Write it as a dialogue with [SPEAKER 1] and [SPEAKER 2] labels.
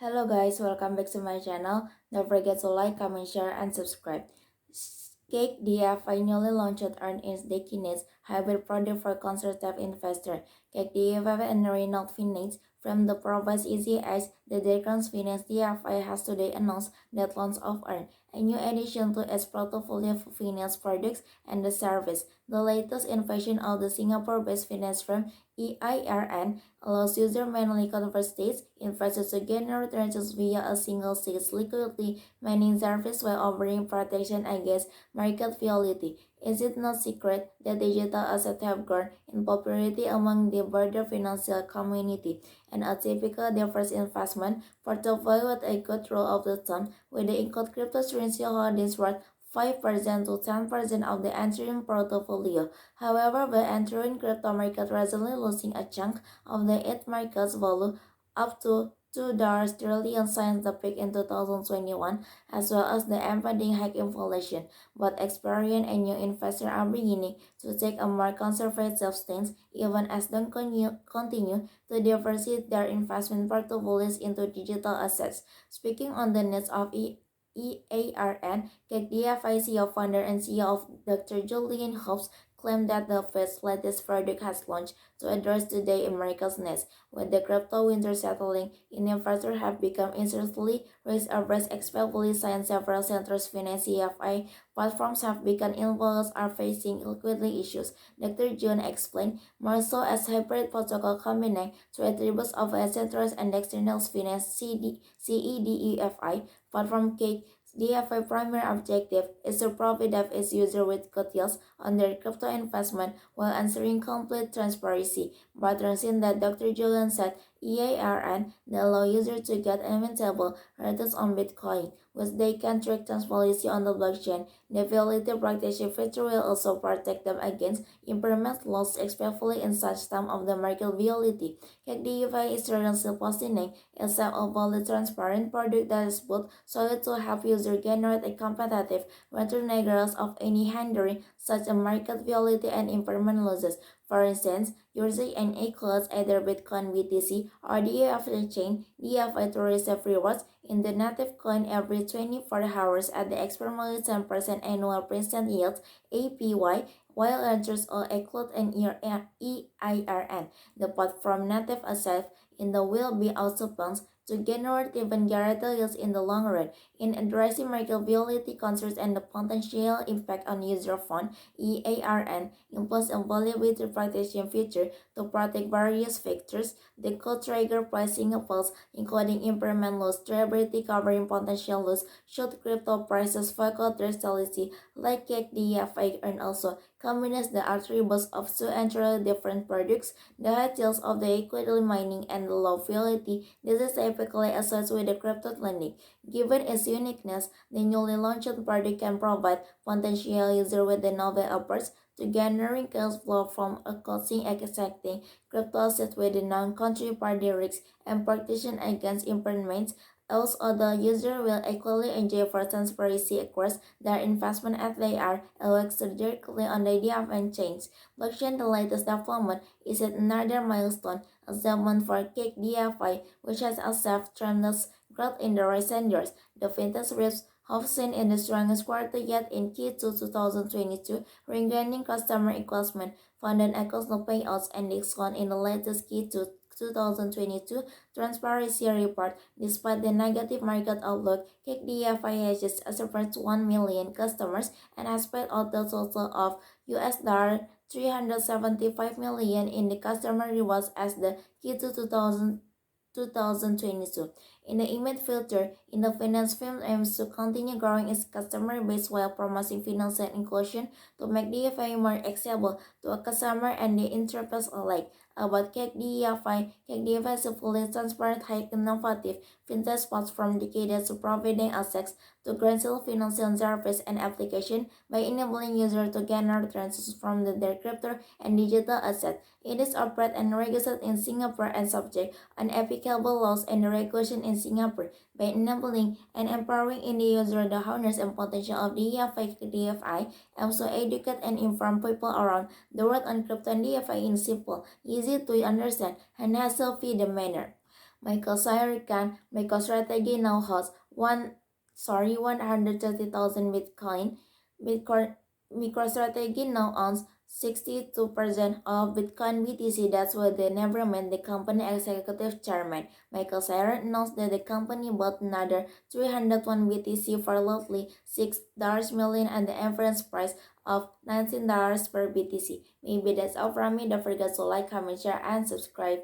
[SPEAKER 1] Hello guys, welcome back to my channel. Don't forget to like, comment, share, and subscribe. Cake DFI newly launched earnings decades hybrid product for conservative investor. Cake DFI and Renault Finance from the provides easy as the Deacons Finance DFI has today announced that launch of Earn, a new addition to its portfolio of finance products and the service. The latest innovation of the Singapore-based finance firm EIRN allows user manually convert states investors to generate returns via a single state's liquidity mining service while offering protection against market volatility. Is it no secret that digital assets have grown in popularity among the broader financial community? And a typical diverse investment portfolio with a good rule of the thumb, with the include cryptocurrency holdings worth 5% to 10% of the entering portfolio. However, the entering crypto market recently losing a chunk of the its market's value up to $2 trillion since the peak in 2021, as well as the impending high inflation. But experienced and new investors are beginning to take a more conservative stance, even as they continue to diversify their investment portfolios into digital assets. Speaking on the needs of EARN, KDFI CEO founder and CEO of Dr. Julian Hobbs claimed that the Fed's latest product has launched to address today America's needs. With the crypto winter settling, investors have become increasingly risk-averse, especially since several centers finance CFI platforms have begun involved are facing liquidity issues. Dr. John explained, more so as hybrid protocol combining two attributes of a centralized and external finance CEDEFI platform cake. DFI primary objective is to provide its user with good yields on their crypto investment while ensuring complete transparency. But since that Dr. Julian said EARN they allow users to get immutable returns on Bitcoin, which they can track transparency on the blockchain. The validated protection feature will also protect them against impairment loss, especially in such time of the market volatility. CAC is currently positioning itself a valid transparent product that is both solid to help users generate a competitive return regardless of any hindering such as market volatility and impairment losses. For instance, users and includes either Bitcoin BTC or the DFI chain DFI to receive rewards in the native coin every 24 hours at the experimentally 10% annual percent yield APY, while others all include an EIRN. The platform native asset in the will be also plans to generate even greater yields in the long run. In addressing market volatility concerns and the potential impact on user fund, EARN employs a volatility protection feature to protect various factors that could trigger pricing falls, including impairment loss, durability covering potential loss should crypto prices fall drastically, like DFI and also combines the attributes of two entirely different products, the high yields of the equity mining and the low volatility. This is typically associated with the crypto lending. Given its uniqueness, the newly launched product can provide potential users with the novel approach to generating cash flow from acquiring exacting crypto assets with the non-counterparty risks and protection against impairments. Also, the user will equally enjoy for transparency across their investment as they are always directly on the DFN chains. Blockchain, the latest development, is at another milestone achievement for Cake DFI, which has achieved tremendous growth in the recent years. The fintech risk have seen in the strongest quarter yet in Q2 2022, regaining customer engagement, funded across the payouts and discount in the latest Q2 2022 transparency report. Despite the negative market outlook, KDFI has just surpassed 1 million customers and has paid out a total of US$ 375 million in the customer rewards as the Q2 2022. In the image filter, in the finance firm aims to continue growing its customer base while promoting financial inclusion to make DFI more accessible to a customer and the entrepreneurs alike. About CAC DFI is a fully transparent, high innovative fintech platform dedicated to providing access to granular financial service and application by enabling users to generate transactions from their crypto and digital assets. It is operated and regulated in Singapore and subject an applicable laws and regulation in Singapore by enabling and empowering end user the owners and potential of DFI also educate and inform people around the world on crypto and DFI in simple, easy to understand, and hassle-free manner. Michael Sayer can MicroStrategy now has 130,000 Bitcoin. Bitcoin MicroStrategy now owns 62% of Bitcoin BTC. That's what they never meant. The company executive chairman Michael Sayer announced that the company bought another 301 BTC for roughly $6 million and the average price of $19 per BTC. Maybe that's all from me. Don't forget to like, comment, share, and subscribe.